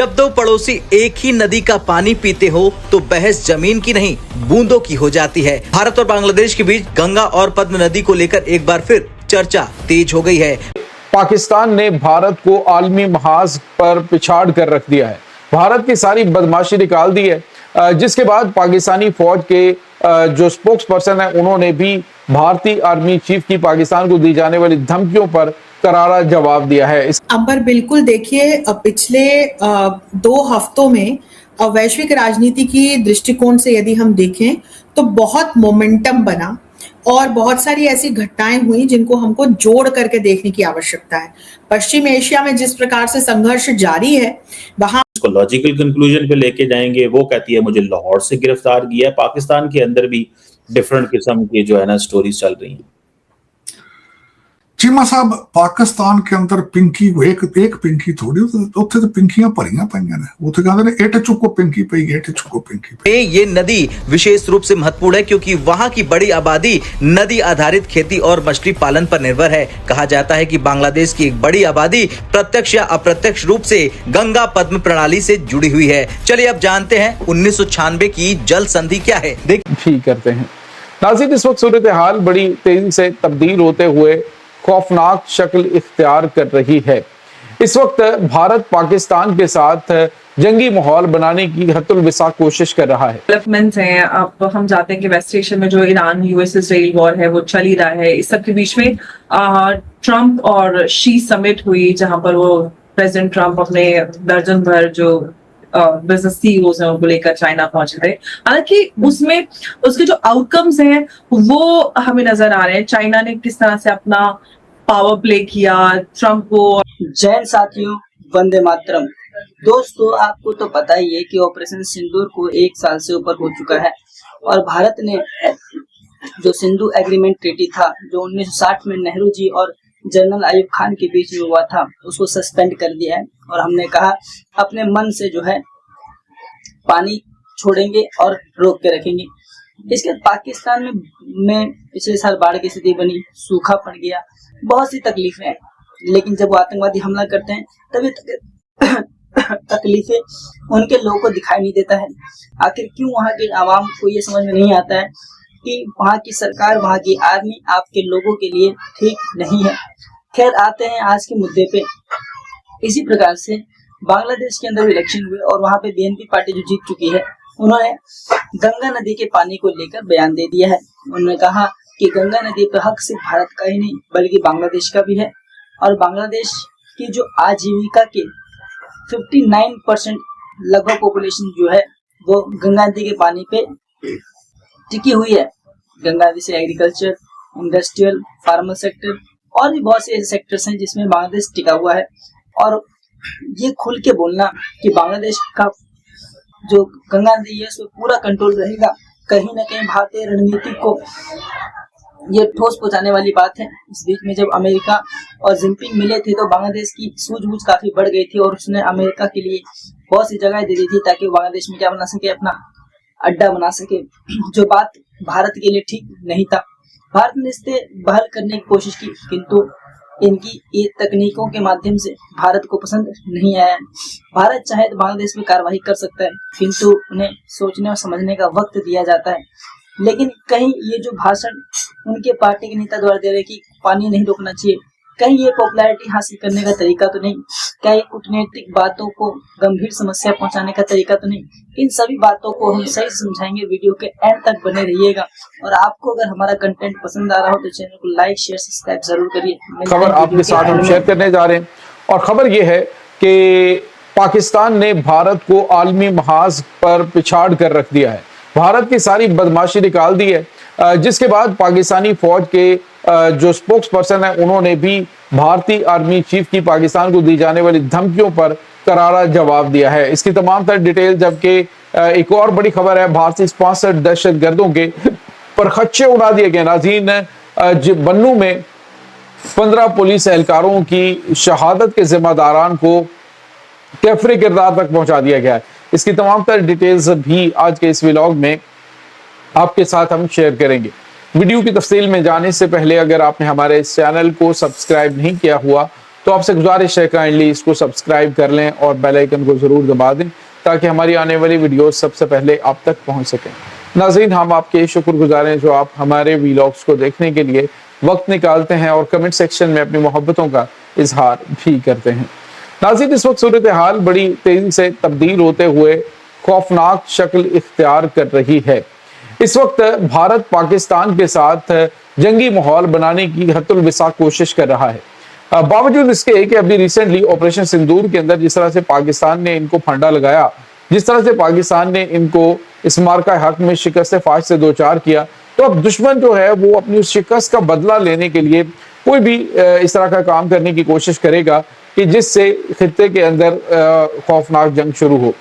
जब दो पड़ोसी एक ही नदी का पानी पीते हो तो बहस जमीन की नहीं बूंदों की हो जाती है। भारत और बांग्लादेश के बीच गंगा और पद्म नदी को लेकर एक बार फिर चर्चा तेज हो गई है। पाकिस्तान ने भारत को आलमी महाज पर पिछाड़ कर रख दिया है। भारत की सारी बदमाशी निकाल दी है, जिसके बाद पाकिस्तानी फौज के जो स्पोक्स पर्सन है उन्होंने भी भारतीय आर्मी चीफ की पाकिस्तान को दी जाने वाली धमकियों पर करारा जवाब दिया है। अंबर बिल्कुल देखिए, पिछले 2 हफ्तों में वैश्विक राजनीति की दृष्टिकोण से यदि हम देखें तो बहुत मोमेंटम बना और बहुत सारी ऐसी घटनाएं हुई जिनको हमको जोड़ करके देखने की आवश्यकता है। पश्चिम एशिया में जिस प्रकार से संघर्ष जारी है, वहां इसको लॉजिकल कंक्लूजन पे लेके जाएंगे। वो कहती है मुझे लाहौर से गिरफ्तार किया है। पाकिस्तान के अंदर भी डिफरेंट किस्म की जो है ना स्टोरीज चल रही हैं। चीमा साहब, पाकिस्तान के अंदर पिंकी एक पिंकी थोड़ी उत्थे तो पिंकियां भरियां पईयां ने। उत्थे कहंदे ने एट चुको पिंकी पई, एट चुको पिंकी पई। ये नदी विशेष रूप से महत्वपूर्ण है क्योंकि वहाँ की बड़ी आबादी नदी आधारित खेती और मछली पालन पर निर्भर है। कहा जाता है कि बांग्लादेश की एक बड़ी आबादी प्रत्यक्ष या अप्रत्यक्ष रूप से गंगा पद्म प्रणाली से जुड़ी हुई है। चलिए अब जानते हैं 1996 की जल संधि क्या है। ठीक करते हैं नाज़रीन, इस वक्त सूरत हाल बड़ी तेजी से तब्दील होते हुए खौफनाक शक्ल इख्तियार कर रही है। इस वक्त भारत पाकिस्तान के साथ जंगी माहौल बनाने की हत्तुल विसा कोशिश कर रहा है। डेवलपमेंट्स हैं। अब हम जाते हैं कि वेस्ट एशिया में जो ईरान यूएस इसराइल वॉर है वो चल ही रहा है। इस सब के बीच में ट्रंप और शी समिट हुई, जहां पर वो प्रेसिडेंट ट्रंप अपने दर्जन भर जो बिजनेस सीईओज हैं उनको लेकर चाइना पहुंचे थे। हालांकि उसमें उसके जो आउटकम्स हैं वो हमें नजर आ रहे हैं। चाइना ने किस तरह से अपना पावर प्ले किया ट्रंप को। जैन साथियों, वंदे मातरम। दोस्तों, आपको तो पता ही है कि ऑपरेशन सिंदूर को 1 साल से ऊपर हो चुका है और भारत ने जो सिंधु एग्रीमेंट ट्रीटी था जो 1960 में नेहरू जी और जनरल आयुब खान के बीच में हुआ था, उसको सस्पेंड कर दिया है। और हमने कहा अपने मन से जो है पानी छोड़ेंगे और रोक के रखेंगे। इसके पाकिस्तान में पिछले साल बाढ़ की स्थिति बनी, सूखा पड़ गया, बहुत सी तकलीफें हैं। लेकिन जब वो आतंकवादी हमला करते हैं तभी तकलीफें उनके लोगों को दिखाई नहीं देता है। आखिर क्यों वहाँ के आवाम को ये समझ में नहीं आता है कि वहाँ की सरकार, वहाँ की आर्मी आपके लोगों के लिए ठीक नहीं है। खैर, आते हैं आज के मुद्दे पे। इसी प्रकार से बांग्लादेश के अंदर इलेक्शन हुए और वहाँ पे बीएनपी पार्टी जो जीत चुकी है, उन्होंने गंगा नदी के पानी को लेकर बयान दे दिया है। उन्होंने कहा कि गंगा नदी पर हक सिर्फ भारत का ही नहीं बल्कि बांग्लादेश का भी है और बांग्लादेश की जो आजीविका के 59% लगभग पॉपुलेशन जो है वो गंगा नदी के पानी पे टिकी हुई है। गंगा नदी से एग्रीकल्चर, इंडस्ट्रियल, फार्मर सेक्टर और भी बहुत से ऐसे सेक्टर्स हैं जिसमें बांग्लादेश टिका हुआ है। और ये खुल के बोलना कि बांग्लादेश का जो गंगा नदी है उसमें पूरा कंट्रोल रहेगा, कहीं ना कहीं भारतीय रणनीति को ये ठोस पहुंचाने वाली बात है। इस बीच में जब अमेरिका और जिनपिंग मिले थे तो बांग्लादेश की सूझबूझ काफी बढ़ गई थी और उसने अमेरिका के लिए बहुत सी जगह दे दी थी ताकि बांग्लादेश में क्या बना सके, अपना अड्डा बना सके, जो बात भारत के लिए ठीक नहीं था। भारत ने इसे बहाल करने की कोशिश की किंतु इनकी ये तकनीकों के माध्यम से भारत को पसंद नहीं आया। भारत चाहे तो बांग्लादेश में कार्रवाई कर सकता है किंतु उन्हें सोचने और समझने का वक्त दिया जाता है। लेकिन कहीं ये जो भाषण उनके पार्टी के नेता द्वारा दे रहे कि पानी नहीं रोकना चाहिए, कहीं ये पॉपुलैरिटी हासिल करने का तरीका तो नहीं, क्या ये कूटनीतिक बातों को गंभीर समस्या पहुंचाने का तरीका तो नहीं। इन सभी बातों को हम सही समझाएंगे। वीडियो के एंड तक बने रहिएगा और आपको अगर हमारा कंटेंट पसंद आ रहा हो तो चैनल को लाइक, शेयर, सब्सक्राइब जरूर करिए। खबर आपके साथ हम शेयर करने जा रहे हैं और खबर ये है कि पाकिस्तान ने भारत को आलमी महाज पर पिछाड़ कर रख दिया है। भारत की सारी बदमाशी निकाल दी है, जिसके बाद पाकिस्तानी फौज के जो स्पोक्स पर्सन है उन्होंने भी भारतीय आर्मी चीफ की पाकिस्तान को दी जाने वाली धमकियों पर करारा जवाब दिया है। इसकी तमाम तर डिटेल, जबकि एक और बड़ी खबर है, भारत से स्पॉन्सर्ड दहशतगर्दों के परखच्चे उड़ा दिए गए। नाज़रीन, बन्नू में 15 पुलिस एहलकारों की शहादत के जिम्मेदारान को कैफरे किरदार तक पहुंचा दिया गया है। इसकी तमाम तर डिटेल्स भी आज के इस व्लॉग में आपके साथ हम शेयर करेंगे। वीडियो की तफसील में जाने से पहले अगर आपने हमारे इस चैनल को सब्सक्राइब नहीं किया हुआ तो आपसे गुजारिश है काइंडली इसको सब्सक्राइब कर लें और बेल आइकन को जरूर दबा दें ताकि हमारी आने वाली वीडियो सबसे पहले आप तक पहुंच सकें। नाज़रीन, हम आपके शुक्रगुजार हैं जो आप हमारे वीलॉग्स को देखने के लिए वक्त निकालते हैं और कमेंट सेक्शन में अपनी मोहब्बतों का इजहार भी करते हैं। नाज़रीन, इस वक्त सूरत हाल बड़ी तेजी से तब्दील होते हुए खौफनाक शक्ल इख्तियार कर रही है। इस वक्त भारत पाकिस्तान के साथ जंगी माहौल बनाने की हत्तुल बिसा कोशिश कर रहा है। बावजूद इसके कि अभी रिसेंटली ऑपरेशन सिंदूर के अंदर जिस तरह से पाकिस्तान ने इनको फंडा लगाया, जिस तरह से पाकिस्तान ने इनको इस मार्का हक में शिकस्त फाश से दो चार किया, तो अब दुश्मन जो है वो अपनी उस शिकस्त का बदला लेने के लिए कोई भी इस तरह का काम करने की कोशिश करेगा कि जिससे खित्ते के अंदर खौफनाक जंग शुरू हो।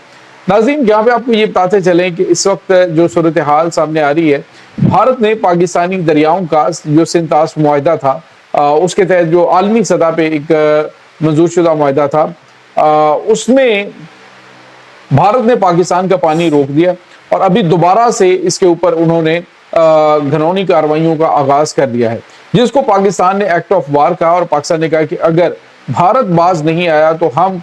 नाज़रीन, यहाँ पे आपको ये बताते चलें कि इस वक्त जो सूरत हाल सामने आ रही है, भारत ने पाकिस्तानी दरियाओं का जो सिंतास मुआहदा था उसके तहत जो आलमी सतह पे एक मंजूर शुदा मुआहदा था, उसमें भारत ने पाकिस्तान का पानी रोक दिया और अभी दोबारा से इसके ऊपर उन्होंने घनौनी कार्रवाइयों का आगाज कर दिया है, जिसको पाकिस्तान ने एक्ट ऑफ वार कहा और पाकिस्तान ने कहा कि अगर भारत बाज नहीं आया तो हम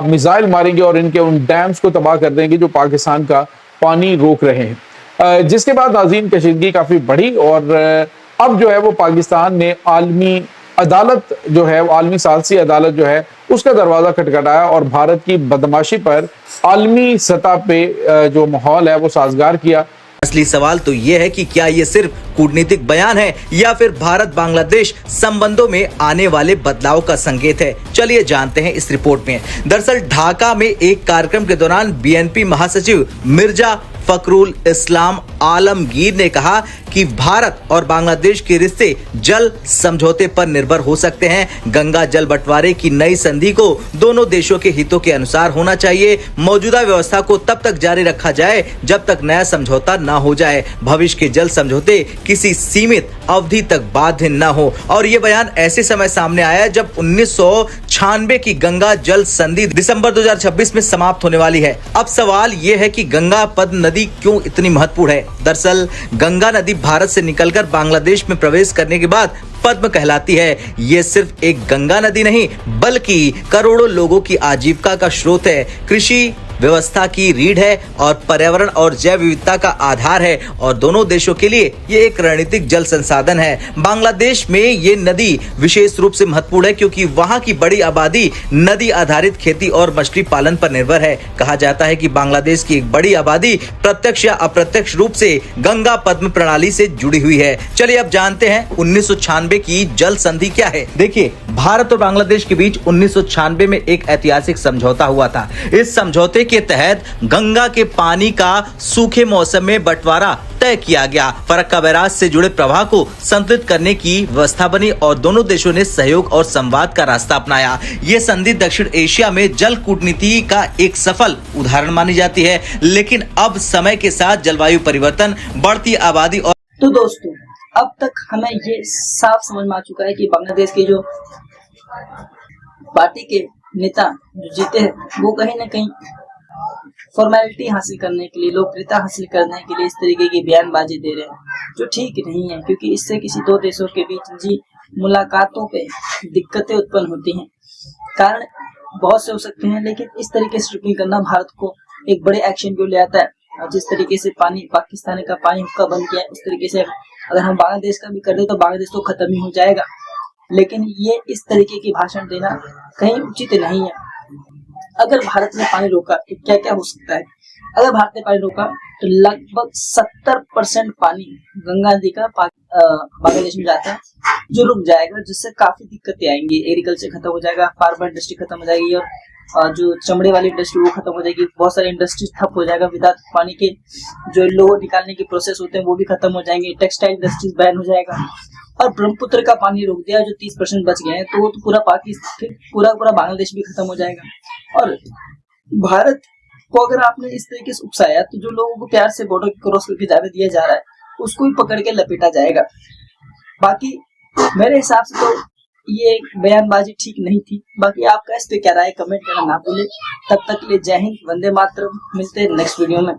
मिसाइल मारेंगे और इनके उन डैम्स को तबाह कर देंगे जो पाकिस्तान का पानी रोक रहे हैं। जिसके बाद नाज़रीन कशीदगी काफ़ी बढ़ी और अब जो है वो पाकिस्तान ने आलमी अदालत जो है, आलमी सालसी अदालत जो है उसका दरवाज़ा खटखटाया और भारत की बदमाशी पर आलमी सतह पे जो माहौल है वो साजगार किया। असली सवाल तो ये है कि क्या ये सिर्फ कूटनीतिक बयान है या फिर भारत बांग्लादेश संबंधों में आने वाले बदलाव का संकेत है। चलिए जानते हैं इस रिपोर्ट में। दरअसल ढाका में एक कार्यक्रम के दौरान बीएनपी महासचिव मिर्जा फखरुल इस्लाम आलमगीर ने कहा कि भारत और बांग्लादेश के रिश्ते जल समझौते पर निर्भर हो सकते हैं। गंगा जल बंटवारे की नई संधि को दोनों देशों के हितों के अनुसार होना चाहिए। मौजूदा व्यवस्था को तब तक जारी रखा जाए जब तक नया समझौता न हो जाए। भविष्य के जल समझौते किसी सीमित अवधि तक बाध्य न हो। और ये बयान ऐसे समय सामने आया जब 1996 की गंगा जल संधि दिसंबर 2026 में समाप्त होने वाली है। अब सवाल ये है कि गंगा पद्म नदी क्यों इतनी महत्वपूर्ण है। दरअसल गंगा नदी भारत से निकलकर बांग्लादेश में प्रवेश करने के बाद पद्म कहलाती है। ये सिर्फ एक गंगा नदी नहीं बल्कि करोड़ों लोगों की आजीविका का स्रोत है, कृषि व्यवस्था की रीढ़ है और पर्यावरण और जैव विविधता का आधार है और दोनों देशों के लिए ये एक रणनीतिक जल संसाधन है। बांग्लादेश में ये नदी विशेष रूप से महत्वपूर्ण है क्योंकि वहाँ की बड़ी आबादी नदी आधारित खेती और मछली पालन पर निर्भर है। कहा जाता है कि बांग्लादेश की एक बड़ी आबादी प्रत्यक्ष या अप्रत्यक्ष रूप से गंगा पद्म प्रणाली से जुड़ी हुई है। चलिए अब जानते हैं 1996 की जल संधि क्या है। देखिए, भारत और बांग्लादेश के बीच 1996 में एक ऐतिहासिक समझौता हुआ था। इस समझौते के तहत गंगा के पानी का सूखे मौसम में बंटवारा तय किया गया। फरक्का बैराज से जुड़े प्रवाह को संतुलित करने की व्यवस्था बनी और दोनों देशों ने सहयोग और संवाद का रास्ता अपनाया। ये संधि दक्षिण एशिया में जल कूटनीति का एक सफल उदाहरण मानी जाती है, लेकिन अब समय के साथ जलवायु परिवर्तन, बढ़ती आबादी और तो दोस्तों, अब तक हमें ये साफ समझ में आ चुका है कि बांग्लादेश के जो पार्टी के नेता जो जीते हैं वो कहीं न कहीं फॉर्मेलिटी हासिल करने के लिए, लोकप्रियता हासिल करने के लिए इस तरीके की बयानबाजी दे रहे हैं, जो ठीक नहीं है क्योंकि इससे किसी दो देशों के बीच जी मुलाकातों पे दिक्कतें उत्पन्न होती हैं। कारण बहुत से हो सकते हैं, लेकिन इस तरीके से ट्रिपिंग करना भारत को एक बड़े एक्शन को ले आता है। और जिस तरीके से पाकिस्तान का पानी हुक्का बंद किया है, उस तरीके से अगर हम बांग्लादेश का भी कर दे तो बांग्लादेश तो खत्म ही हो जाएगा। लेकिन ये इस तरीके की भाषण देना कहीं उचित नहीं है। अगर भारत ने पानी रोका तो क्या क्या हो सकता है। अगर भारत ने पानी रोका तो लगभग 70% पानी गंगा नदी का बांग्लादेश में जाता है जो रुक जाएगा, जिससे काफी दिक्कतें आएंगी। एग्रीकल्चर खत्म हो जाएगा, फार्मर इंडस्ट्री खत्म हो जाएगी और जो चमड़े वाली इंडस्ट्री वो खत्म हो जाएगी। बहुत सारी इंडस्ट्री ठप हो जाएगा। विदाउट पानी के जो लोह निकालने के प्रोसेस होते हैं वो भी खत्म हो जाएंगे। टेक्सटाइल इंडस्ट्रीज बैन हो जाएगा। और ब्रह्मपुत्र का पानी रोक दिया जो 30% बच गए हैं, तो पूरा पाकिस्तान, पूरा बांग्लादेश भी खत्म हो जाएगा। और भारत को अगर आपने इस तरीके से उकसाया तो जो लोगों को प्यार से बॉर्डर क्रॉस करके जाने दिया जा रहा है उसको भी पकड़ के लपेटा जाएगा। बाकी मेरे हिसाब से तो ये बयानबाजी ठीक नहीं थी। बाकी आपका इस पे क्या राय, कमेंट करना ना भूले। तब तक के लिए जय हिंद, वंदे मातरम। मिलते हैं नेक्स्ट वीडियो में।